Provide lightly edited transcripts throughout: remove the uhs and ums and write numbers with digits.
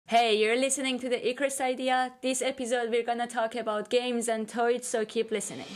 Hey, you're listening to the Icarus Idea. This episode we're gonna talk about games and toys, so keep listening.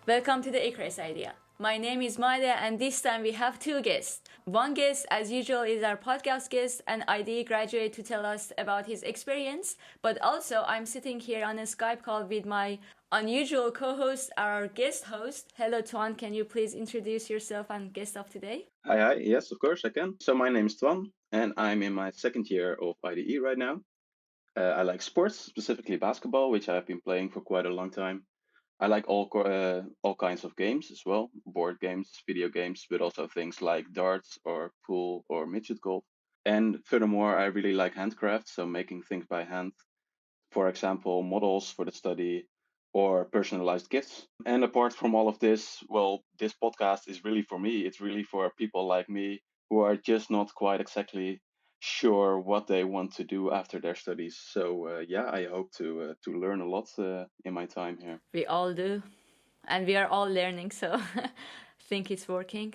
Welcome to the Icarus Idea. My name is Maida, and this time we have two guests. One guest, as usual, is our podcast guest, an IDE graduate to tell us about his experience. But also, I'm sitting here on a Skype call with my unusual co-host, our guest host. Hello, Tuan. Can you please introduce yourself and guest of today? Hi. Yes, of course I can. So my name is Twan, and I'm in my second year of IDE right now. I like sports, specifically basketball, which I've been playing for quite a long time. I like all kinds of games as well, board games, video games, but also things like darts or pool or midget golf. And furthermore, I really like handcraft, so making things by hand. For example, models for the study or personalized gifts. And apart from all of this, well, this podcast is really for me. It's really for people like me who are just not quite exactly sure what they want to do after their studies. So yeah, I hope to learn a lot in my time here. We all do, and we are all learning, so think it's working.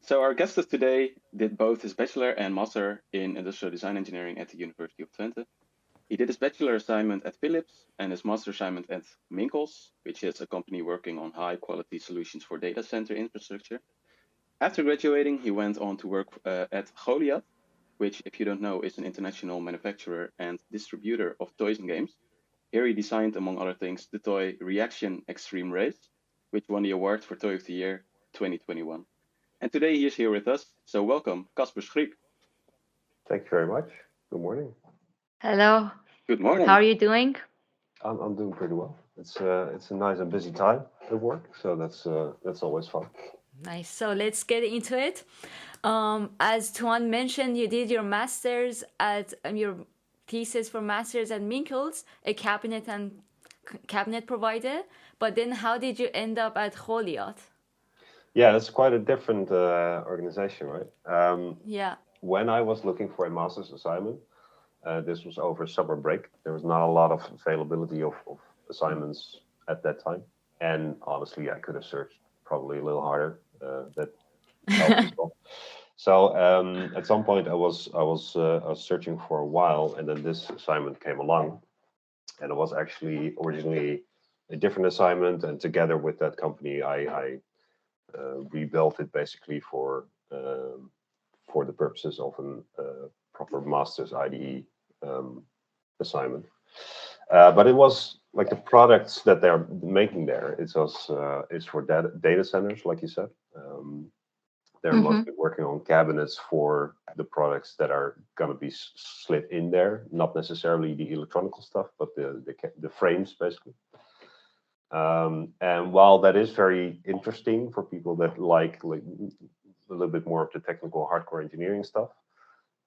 So our guest of today did both his bachelor and master in industrial design engineering at the University of Twente. He did his bachelor assignment at Philips and his master assignment at Minkels, which is a company working on high quality solutions for data center infrastructure. After graduating, he went on to work at Goliath, which, if you don't know, is an international manufacturer and distributor of toys and games. Here he designed, among other things, the toy Reaxion Extreme Race, which won the award for Toy of the Year 2021. And today he is here with us, so welcome, Kasper Schriek. Thank you very much. Good morning. Hello. Good morning. How are you doing? I'm doing pretty well. It's a nice and busy time at work, so that's always fun. Nice. So let's get into it. As Tuan mentioned, you did your master's at your thesis for master's at Minkels, a cabinet provider. But then, how did you end up at Goliath? Yeah, that's quite a different organization, right? Yeah. When I was looking for a master's assignment, this was over summer break. There was not a lot of availability of assignments at that time, and honestly, I could have searched probably a little harder. That helped as well. So at some point, I was searching for a while, and then this assignment came along, and it was actually originally a different assignment. And together with that company, I rebuilt it basically for the purposes of a proper master's IDE assignment. But it was like the products that they're making there. It's for data centers, like you said. They're mostly working on cabinets for the products that are going to be slid in there, not necessarily the electronical stuff, but the frames basically. And while that is very interesting for people that like a little bit more of the technical hardcore engineering stuff,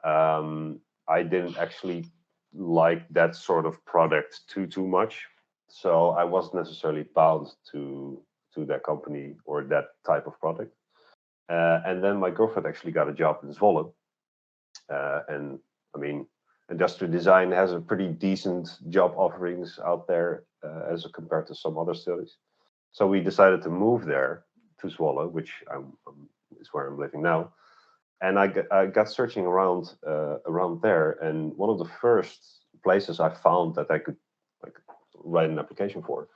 I didn't actually like that sort of product too much. So I wasn't necessarily bound to that company or that type of product. And then my girlfriend actually got a job in Zwolle. And I mean, industrial design has a pretty decent job offerings out there as compared to some other studies. So we decided to move there to Zwolle, which is where I'm living now. And I got searching around there, and one of the first places I found that I could like write an application for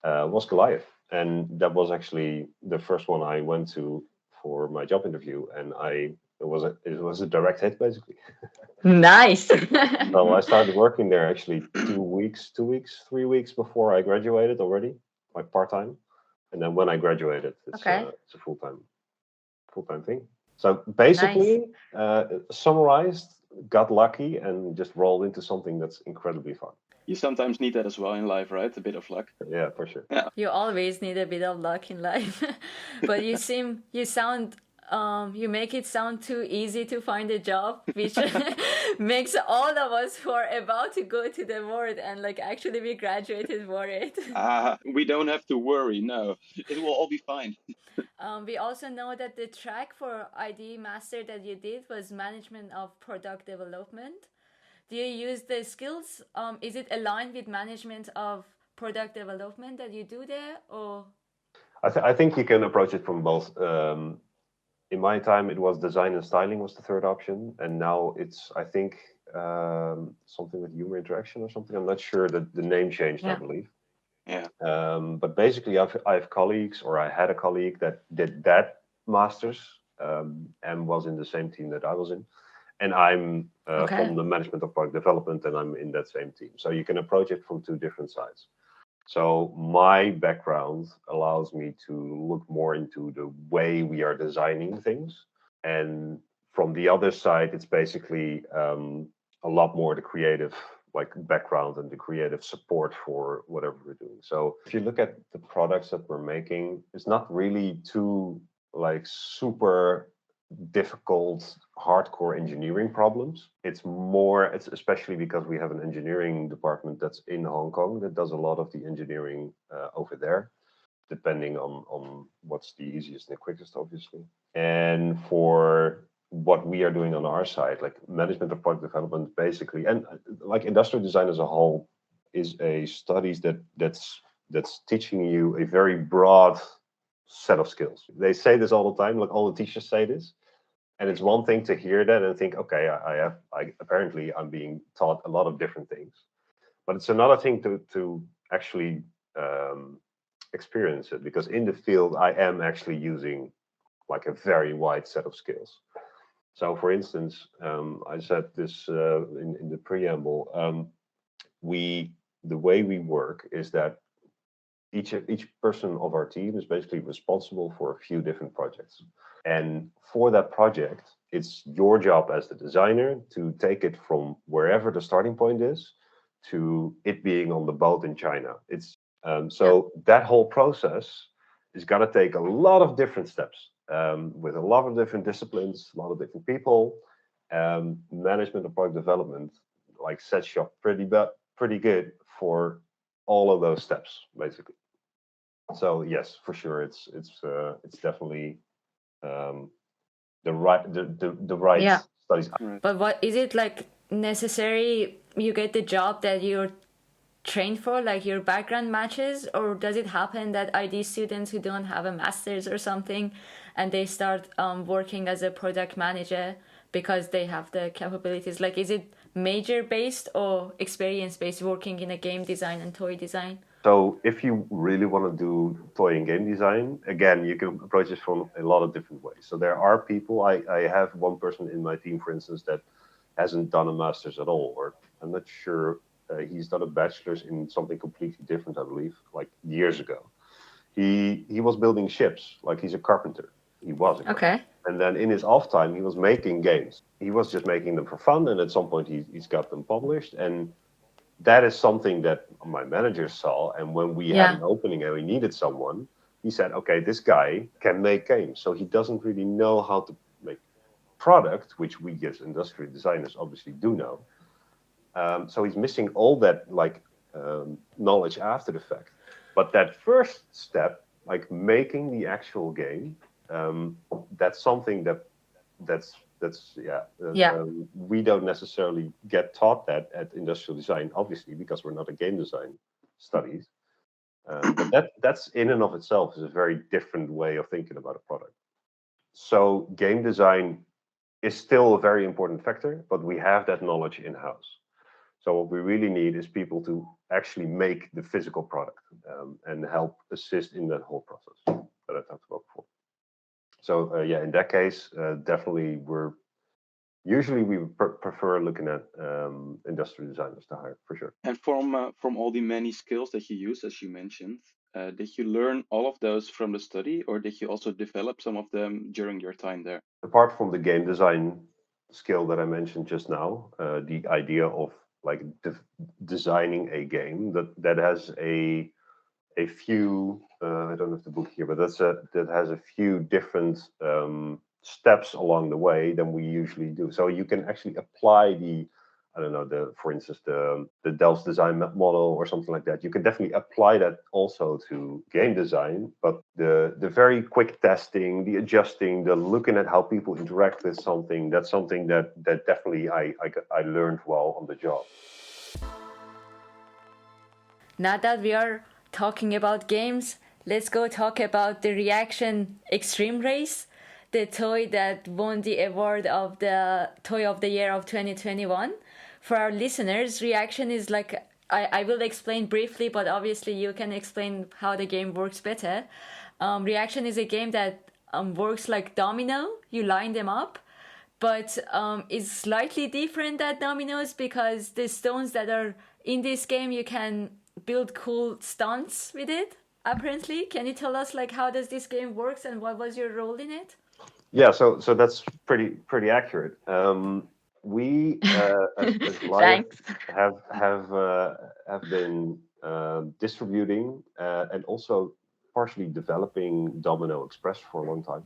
was Goliath, and that was actually the first one I went to for my job interview, and it was a direct hit basically. Nice. So I started working there actually 3 weeks before I graduated already, like part time, and then when I graduated, it's a full time thing. So basically, summarized, got lucky, and just rolled into something that's incredibly fun. You sometimes need that as well in life, right? A bit of luck. Yeah, for sure. Yeah. You always need a bit of luck in life. But you make it sound too easy to find a job, which makes all of us who are about to go to the world and like actually we graduated worried. We don't have to worry. No, it will all be fine. We also know that the track for ID Master that you did was management of product development. Do you use the skills? Is it aligned with management of product development that you do there, or? I think you can approach it from both. In my time, it was design and styling was the third option, and now it's, I think, something with human interaction or something. I'm not sure that the name changed, I believe. Yeah. But basically, I have colleagues, or I had a colleague that did that master's and was in the same team that I was in. And I'm from the management of product development, and I'm in that same team. So you can approach it from two different sides. So my background allows me to look more into the way we are designing things. And from the other side, it's basically a lot more the creative background and the creative support for whatever we're doing. So if you look at the products that we're making, it's not really too super difficult hardcore engineering problems. It's especially because we have an engineering department that's in Hong Kong that does a lot of the engineering over there, depending on what's the easiest and the quickest, obviously. And for what we are doing on our side, like management of product development, basically, and like industrial design as a whole, is a studies that's teaching you a very broad set of skills. They say this all the time, like all the teachers say this. And it's one thing to hear that and think, okay, apparently I'm being taught a lot of different things. But it's another thing to actually experience it, because in the field I am actually using like a very wide set of skills. So for instance, I said this in the preamble, the way we work is that each person of our team is basically responsible for a few different projects. And for that project, it's your job as the designer to take it from wherever the starting point is to it being on the boat in China. It's that whole process is going to take a lot of different steps with a lot of different disciplines, a lot of different people. Management of product development sets you up pretty good for all of those steps, basically. So yes, for sure, it's definitely the right studies. But what is it necessary? You get the job that you're trained for, like your background matches, or does it happen that ID students who don't have a master's or something, and they start working as a product manager because they have the capabilities? Like, is it major based or experience based, working in a game design and toy design? So if you really want to do toy and game design, again, you can approach this from a lot of different ways. So there are people, I have one person in my team, for instance, that hasn't done a master's at all, or I'm not sure, he's done a bachelor's in something completely different, I believe, like years ago. He was building ships, like he's a carpenter. He was a carpenter. And then in his off time, he was making games. He was just making them for fun, and at some point he's got them published. And that is something that my manager saw. And when we had an opening and we needed someone, he said, okay, this guy can make games. So he doesn't really know how to make product, which we as industrial designers obviously do know. So he's missing all that knowledge after the fact. But that first step, like making the actual game, that's something we don't necessarily get taught that at industrial design, obviously, because we're not a game design studies. But that's in and of itself is a very different way of thinking about a product. So game design is still a very important factor, but we have that knowledge in-house. So what we really need is people to actually make the physical product and help assist in that whole process that I talked about before. So in that case, definitely we prefer looking at industrial designers to hire, for sure. And from all the many skills that you use, as you mentioned, did you learn all of those from the study, or did you also develop some of them during your time there? Apart from the game design skill that I mentioned just now, the idea of designing a game that has a few I don't have the book here, but that has a few different steps along the way than we usually do. So you can actually apply for instance, the Delft design model or something like that. You can definitely apply that also to game design, but the very quick testing, the adjusting, the looking at how people interact with something, that's something that definitely I learned while on the job. Now that we are talking about games, let's go talk about the Reaction Extreme Race, the toy that won the award of the Toy of the Year of 2021. For our listeners, Reaction is like, I will explain briefly, but obviously you can explain how the game works better. Reaction is a game that works like domino, you line them up, but it's slightly different than dominoes because the stones that are in this game you can build cool stunts with it. Apparently, can you tell us like how does this game works and what was your role in it? Yeah, so that's pretty accurate. We as Goliath Thanks. have been distributing and also partially developing Domino Express for a long time,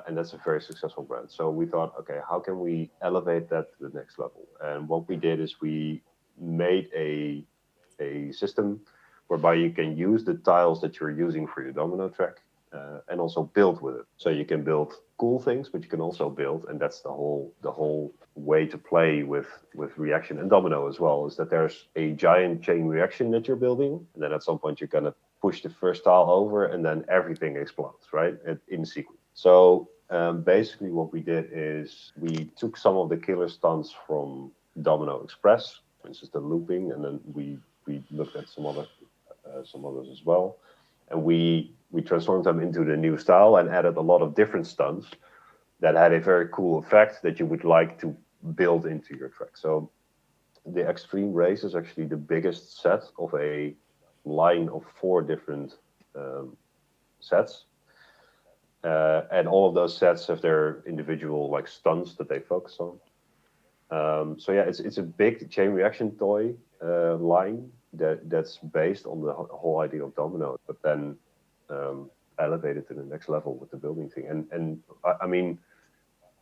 and that's a very successful brand. So we thought, okay, how can we elevate that to the next level? And what we did is we made a system whereby you can use the tiles that you're using for your domino track and also build with it. So you can build cool things, but you can also build, and that's the whole way to play with reaction and domino as well, is that there's a giant chain reaction that you're building, and then at some point you're gonna push the first tile over, and then everything explodes, right, in sequence. So basically, what we did is we took some of the killer stunts from Domino Express, for instance, the looping, and then we looked at some others as well, and we transformed them into the new style and added a lot of different stunts that had a very cool effect that you would like to build into your track. So the Extreme Race is actually the biggest set of a line of 4 different sets. And all of those sets have their individual like stunts that they focus on. So yeah, it's a big chain reaction toy line that's based on the whole idea of domino, but then elevated to the next level with the building thing. And I mean,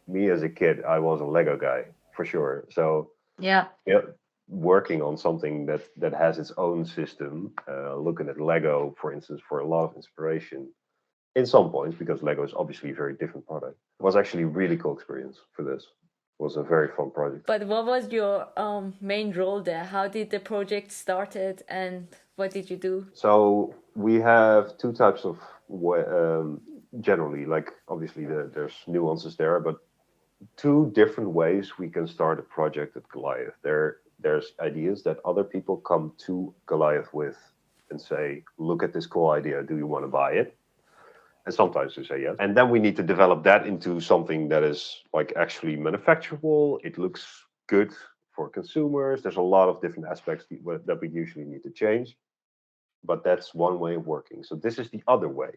me as a kid, I was a Lego guy for sure. So Yeah. yeah, working on something that has its own system, looking at Lego, for instance, for a lot of inspiration in some points, because Lego is obviously a very different product. It was actually a really cool experience for this. It was a very fun project. But what was your main role there? How did the project started and what did you do? So we have 2 types of generally, like obviously there's nuances there, but 2 different ways we can start a project at Goliath. There's ideas that other people come to Goliath with and say, look at this cool idea, do you want to buy it? And sometimes they say yes. And then we need to develop that into something that is like actually manufacturable. It looks good for consumers. There's a lot of different aspects that we usually need to change. But that's one way of working. So this is the other way.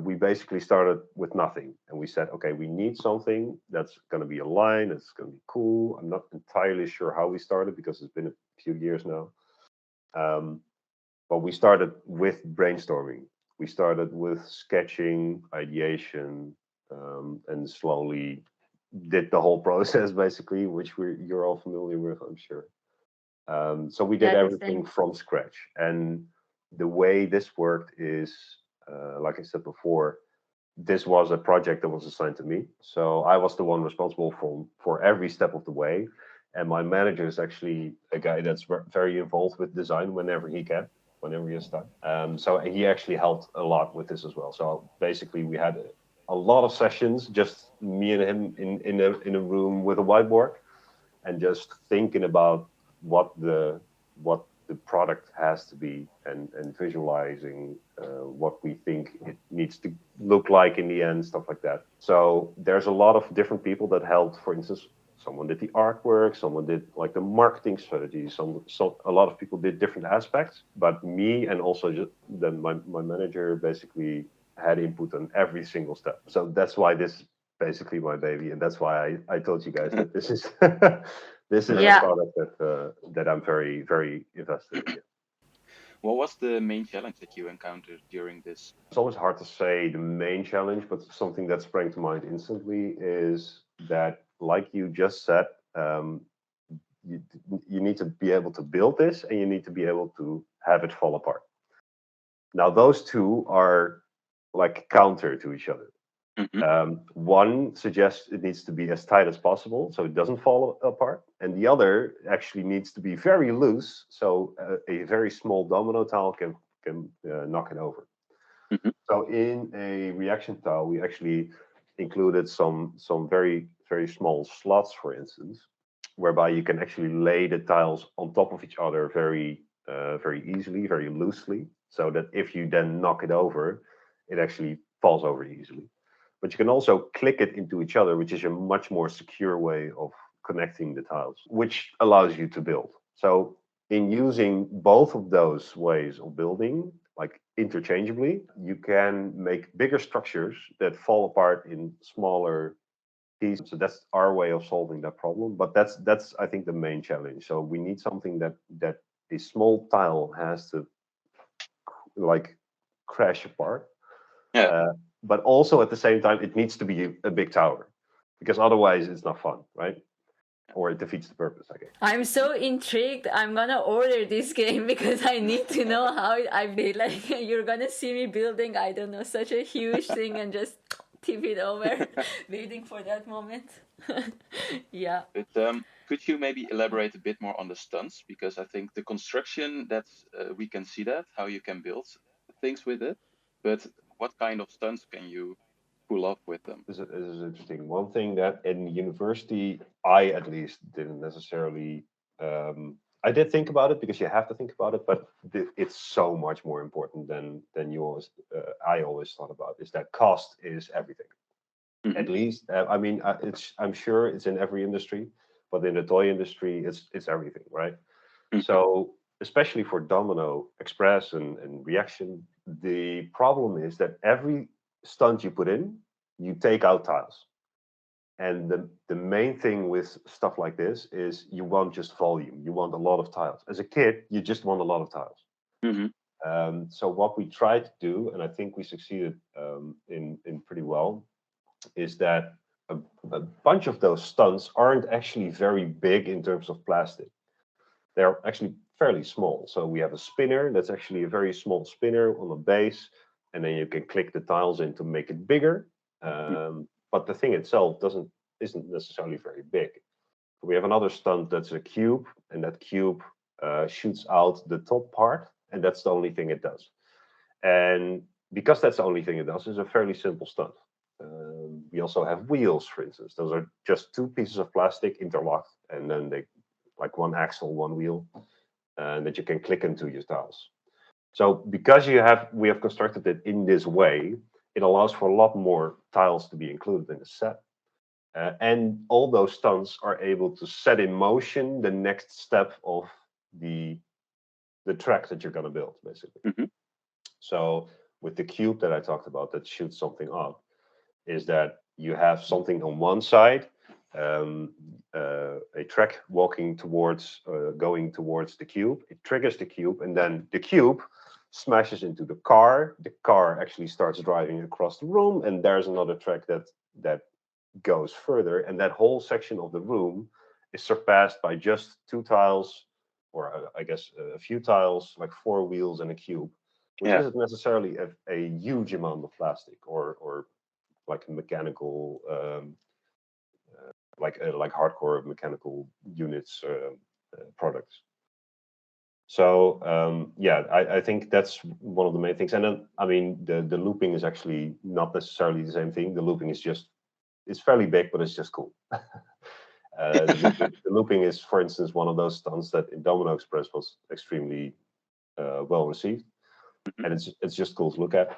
We basically started with nothing, and we said, okay, we need something that's going to be a line, it's going to be cool. I'm not entirely sure how we started because it's been a few years now. But we started with brainstorming. We started with sketching, ideation, and slowly did the whole process basically, which you're all familiar with, I'm sure. So we did Yeah, the everything same. from scratch, and the way this worked is, like I said before, this was a project that was assigned to me. So I was the one responsible for every step of the way. And my manager is actually a guy that's very involved with design whenever he can, whenever he has time. So he actually helped a lot with this as well. So basically, we had a lot of sessions, just me and him in a room with a whiteboard, and just thinking about what the product has to be, and visualizing what we think it needs to look like in the end, stuff like that. So there's a lot of different people that helped. For instance, someone did the artwork, someone did like the marketing strategy, a lot of people did different aspects, but me and also just then my manager basically had input on every single step. So that's why this is basically my baby, and that's why I told you guys that this is this is a Yeah. product that I'm very, very invested in. What was the main challenge that you encountered during this? It's always hard to say the main challenge, but something that sprang to mind instantly is that, like you just said, you, you need to be able to build this, and you need to be able to have it fall apart. Now, those two are like counter to each other. One suggests it needs to be as tight as possible so it doesn't fall apart, and the other actually needs to be very loose so a very small domino tile can knock it over. Mhm. So in a reaction tile, we actually included some very small slots, for instance, whereby you can actually lay the tiles on top of each other very easily, very loosely, so that if you then knock it over, it actually falls over easily. But you can also click it into each other, which is a much more secure way of connecting the tiles, which allows you to build. So in using both of those ways of building, like interchangeably, you can make bigger structures that fall apart in smaller pieces. So that's our way of solving that problem. But that's I think the main challenge. So we need something that a small tile has to like crash apart. Yeah. But also at the same time, it needs to be a big tower, because otherwise it's not fun, right? Or it defeats the purpose, I guess. I'm so intrigued. I'm gonna order this game because I need to know how I feel. Like you're gonna see me building, I don't know, such a huge thing and just tip it over, waiting for that moment. Yeah. But could you maybe elaborate a bit more on the stunts? Because I think the construction, that's we can see that how you can build things with it, but what kind of stunts can you pull off with them? This is interesting. One thing that in university, I at least didn't necessarily. I did think about it because you have to think about it, but it's so much more important than you always. I always thought about is that cost is everything. Mhm. At least, I mean, it's. I'm sure it's in every industry, but in the toy industry, it's everything, right? Mhm. So especially for Domino Express and Reaction, the problem is that every stunt you put in, you take out tiles. And the main thing with stuff like this is you want just volume. You want a lot of tiles. As a kid, you just want a lot of tiles. Mhm. So what we try to do, and I think we succeeded in pretty well, is that a, a bunch of those stunts aren't actually very big in terms of plastic. They're actually fairly small. So we have a spinner that's actually a very small spinner on the base, and then you can click the tiles in to make it bigger. But the thing itself isn't necessarily very big. We have another stunt that's a cube, and that cube shoots out the top part, and that's the only thing it does. And because that's the only thing it does, it's a fairly simple stunt. We also have wheels, for instance. Those are just two pieces of plastic interlocked, and then they like one axle, one wheel, and that you can click into your tiles. So because we have constructed it in this way, it allows for a lot more tiles to be included in the set. And all those stunts are able to set in motion the next step of the track that you're going to build, basically. Mhm. So with the cube that I talked about that shoots something up, is that you have something on one side, a track walking towards, going towards the cube. It triggers the cube, and then the cube smashes into the car. The car actually starts driving across the room, and there's another track that goes further, and that whole section of the room is surpassed by just two tiles, or I guess a few tiles, like four wheels and a cube, which Yeah. isn't necessarily a huge amount of plastic or like mechanical, like hardcore mechanical units products. So yeah, I think that's one of the main things. And then I mean the looping is actually not necessarily the same thing. The looping is just it's fairly big, but it's just cool. The looping is, for instance, one of those stunts that in Domino Express was extremely well received, Mhm. and it's just cool to look at.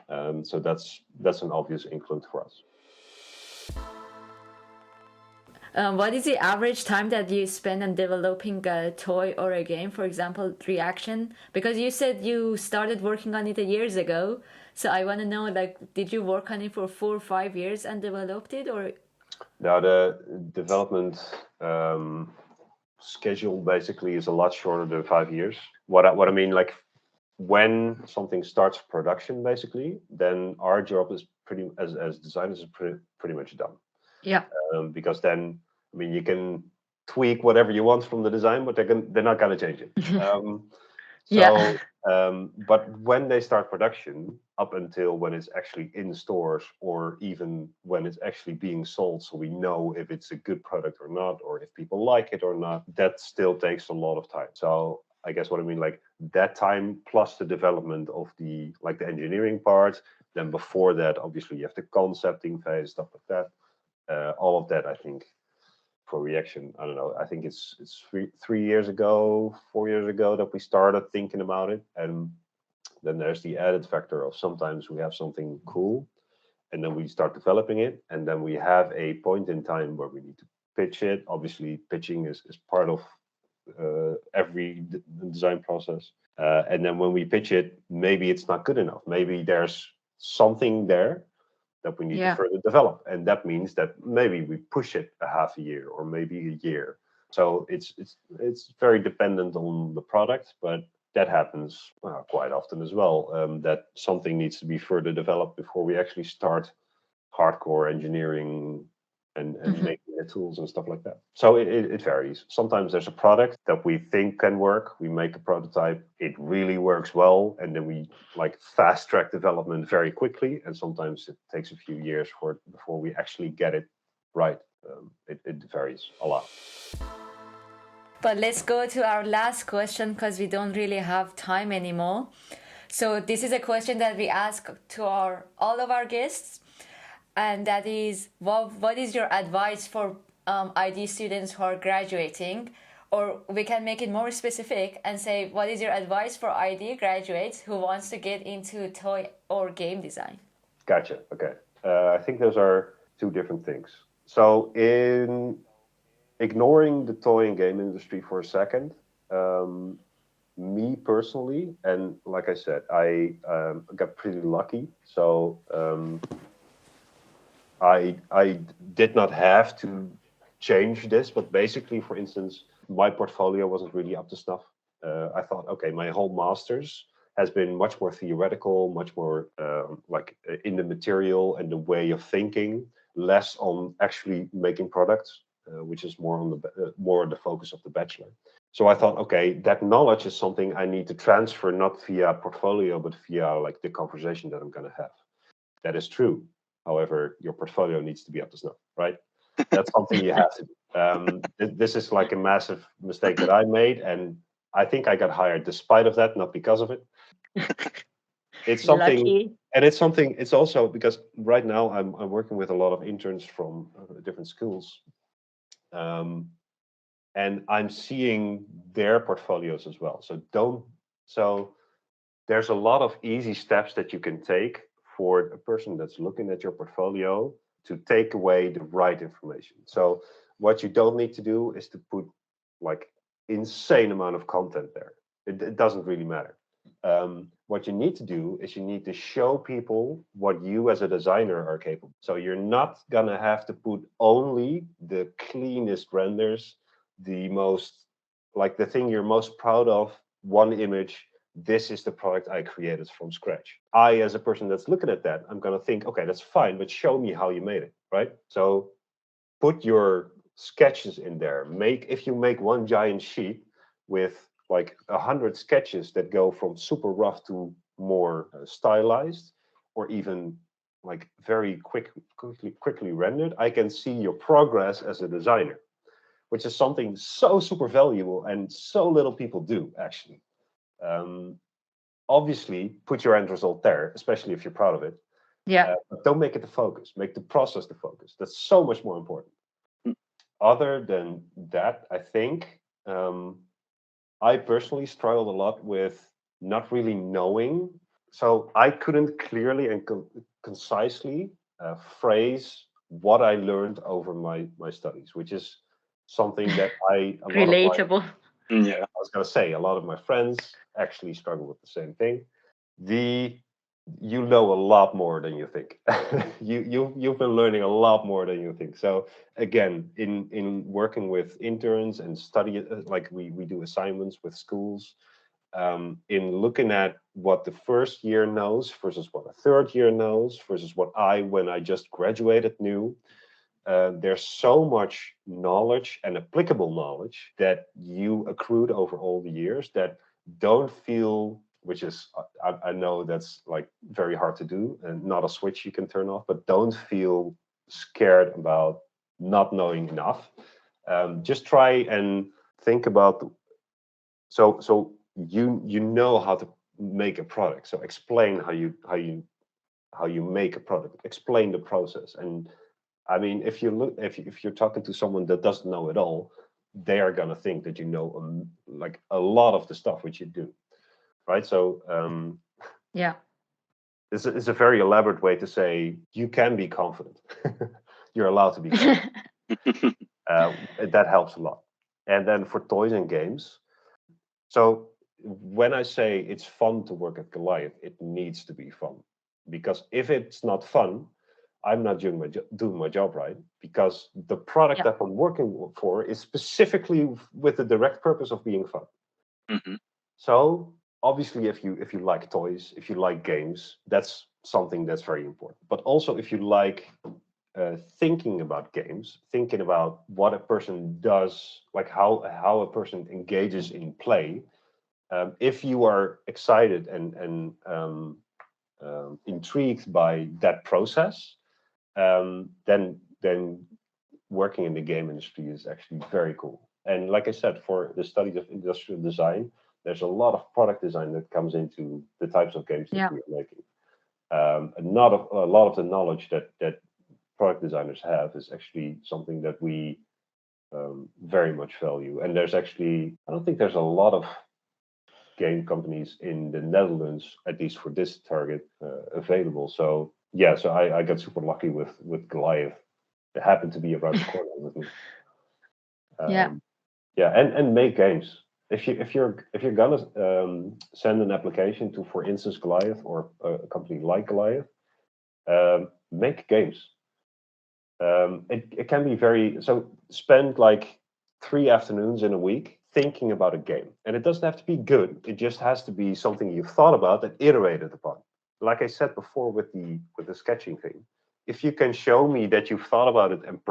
So that's an obvious influence for us. What is the average time that you spend on developing a toy or a game? For example, Reaction, because you said you started working on it years ago. So I want to know, like, did you work on it for 4 or 5 years and developed it, or? Now the development schedule basically is a lot shorter than 5 years. What I mean, like when something starts production, basically, then our job is pretty as designers is pretty much done. Yeah. Because then I mean you can tweak whatever you want from the design, but they're not gonna change it. Yeah. So, but when they start production, up until when it's actually in stores, or even when it's actually being sold, so we know if it's a good product or not, or if people like it or not, that still takes a lot of time. So I guess what I mean, like that time plus the development of the engineering part. Then before that, obviously you have the concepting phase, stuff like that. All of that, I think, for Reaction, I don't know. I think it's 3 years ago, 4 years ago that we started thinking about it, and then there's the added factor of sometimes we have something cool, and then we start developing it, and then we have a point in time where we need to pitch it. Obviously, pitching is part of every design process. And then when we pitch it, maybe it's not good enough. Maybe there's something there that we need to Yeah. further develop, and that means that maybe we push it a half a year or maybe a year. So it's very dependent on the product, but that happens quite often as well. That something needs to be further developed before we actually start hardcore engineering and making the tools and stuff like that. So it varies. Sometimes there's a product that we think can work. We make a prototype, it really works well, and then we fast track development very quickly. And sometimes it takes a few years before we actually get it right. It varies a lot. But let's go to our last question because we don't really have time anymore. So this is a question that we ask to all of our guests, and that is, what is your advice for ID students who are graduating? Or we can make it more specific and say, what is your advice for ID graduates who wants to get into toy or game design? Gotcha. Okay. I think those are two different things. So in ignoring the toy and game industry for a second, me personally, and like I said, I got pretty lucky. So I did not have to change this, but basically, for instance, my portfolio wasn't really up to snuff. I thought, okay, my whole master's has been much more theoretical, much more in the material and the way of thinking, less on actually making products, which is more on the focus of the bachelor. So I thought, okay, that knowledge is something I need to transfer, not via portfolio, but via the conversation that I'm going to have. That is true. However, your portfolio needs to be up to snuff, right? That's something you have to do. This is a massive mistake that I made, and I think I got hired despite of that, not because of it. It's something, Lucky. and it's something. It's also because right now I'm working with a lot of interns from different schools, and I'm seeing their portfolios as well. So there's a lot of easy steps that you can take for a person that's looking at your portfolio to take away the right information. So what you don't need to do is to put insane amount of content there. It doesn't really matter. What you need to do is you need to show people what you as a designer are capable. So you're not gonna have to put only the cleanest renders, the most the thing you're most proud of, one image. This is the product I created from scratch. I, as a person that's looking at that, I'm going to think, okay, that's fine, but show me how you made it, right? So put your sketches in there. If you make one giant sheet with 100 sketches that go from super rough to more stylized, or even very quickly rendered, I can see your progress as a designer, which is something so super valuable and so little people do, actually. Obviously, put your end result there, especially if you're proud of it. Yeah. But don't make it the focus. Make the process the focus. That's so much more important. Other than that, I think I personally struggled a lot with not really knowing. So I couldn't clearly and concisely phrase what I learned over my studies, which is something that Relatable. Yeah. I was going to say, a lot of my friends actually struggle with the same thing. You know a lot more than you think. You've been learning a lot more than you think. So again, in working with interns and study, we do assignments with schools, in looking at what the first year knows versus what a third year knows versus what when I just graduated, knew. There's so much knowledge and applicable knowledge that you accrued over all the years that don't feel, which is, I know that's like very hard to do and not a switch you can turn off, but don't feel scared about not knowing enough. Just try and think about, so you know how to make a product. So explain how you make a product. Explain the process. And I mean, if you're talking to someone that doesn't know it all, they are gonna think that you know like a lot of the stuff which you do, right? So Yeah. it's a very elaborate way to say you can be confident. You're allowed to be confident. That helps a lot. And then for toys and games, so when I say it's fun to work at Goliath, it needs to be fun. Because if it's not fun, I'm not doing my job right. Because the product Yeah. that I'm working for is specifically with the direct purpose of being fun. Mhm. So obviously, if you like toys, if you like games, that's something that's very important. But also, if you like thinking about games, thinking about what a person does, like how a person engages in play. If you are excited and intrigued by that process, then working in the game industry is actually very cool. And like I said, for the studies of industrial design, there's a lot of product design that comes into the types of games that Yeah. we are making. A lot of the knowledge that product designers have is actually something that we very much value. And there's actually, I don't think there's a lot of game companies in the Netherlands, at least for this target, available. So yeah, so I got super lucky with Goliath. It happened to be around the corner with me. Yeah. Yeah, and make games. If you're gonna send an application to, for instance, Goliath or a company like Goliath, make games. It can be very, so spend like 3 afternoons in a week thinking about a game, and it doesn't have to be good. It just has to be something you've thought about and iterated upon. Like I said before with the sketching thing, if you can show me that you've thought about it and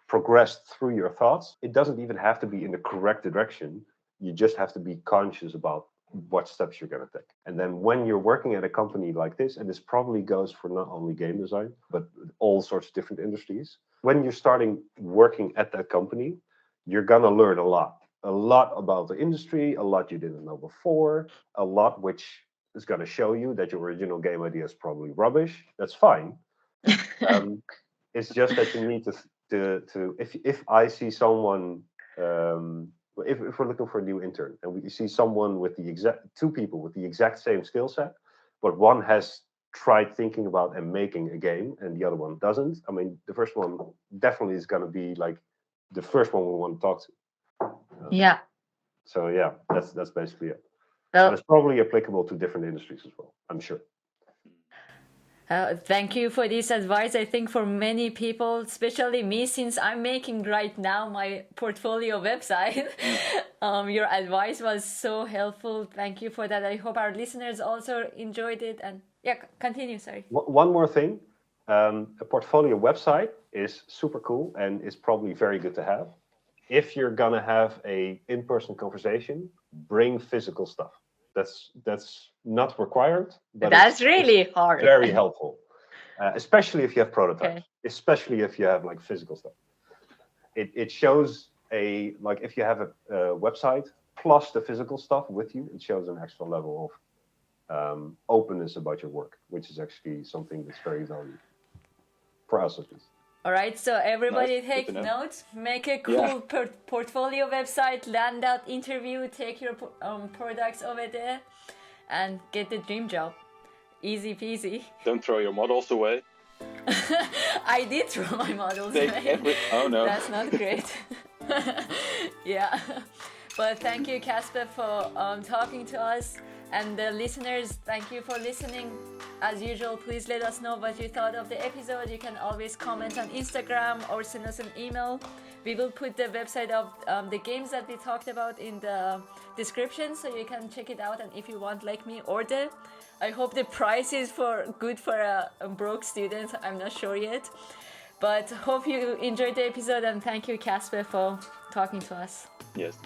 progressed through your thoughts, it doesn't even have to be in the correct direction. You just have to be conscious about what steps you're going to take. And then when you're working at a company like this, and this probably goes for not only game design, but all sorts of different industries, when you're starting working at that company, you're going to learn a lot about the industry, a lot you didn't know before, a lot which is going to show you that your original game idea is probably rubbish. That's fine. It's just that you need to if I see someone, if we're looking for a new intern and we see someone with the exact two people with the exact same skill set, but one has tried thinking about and making a game and the other one doesn't, I mean, the first one definitely is going to be like the first one we want to talk to. Yeah. So yeah, that's basically it. Well, And it's probably applicable to different industries as well, I'm sure. Thank you for this advice. I think for many people, especially me, since I'm making right now my portfolio website, your advice was so helpful. Thank you for that. I hope our listeners also enjoyed it. And yeah, continue. Sorry. One more thing. A portfolio website is super cool and is probably very good to have. If you're gonna have a in-person conversation, bring physical stuff. That's not required, but That's really hard. very helpful, especially if you have prototypes. Okay. Especially if you have like physical stuff. It shows like if you have a website plus the physical stuff with you, it shows an extra level of openness about your work, which is actually something that's very valuable for us at least. All right, so everybody Nice. take Good to know. notes, make a cool portfolio website, land that interview, take your products over there, and get the dream job. Easy peasy. Don't throw your models away. I did throw my models Take away. Oh no. That's not great. Yeah. But thank you, Kasper, for talking to us. And the listeners, thank you for listening. As usual, please let us know what you thought of the episode. You can always comment on Instagram or send us an email. We will put the website of the games that we talked about in the description, so you can check it out. And if you want, like me, order. I hope the price is good for a broke student. I'm not sure yet. But hope you enjoyed the episode, and thank you, Kasper, for talking to us. Yes.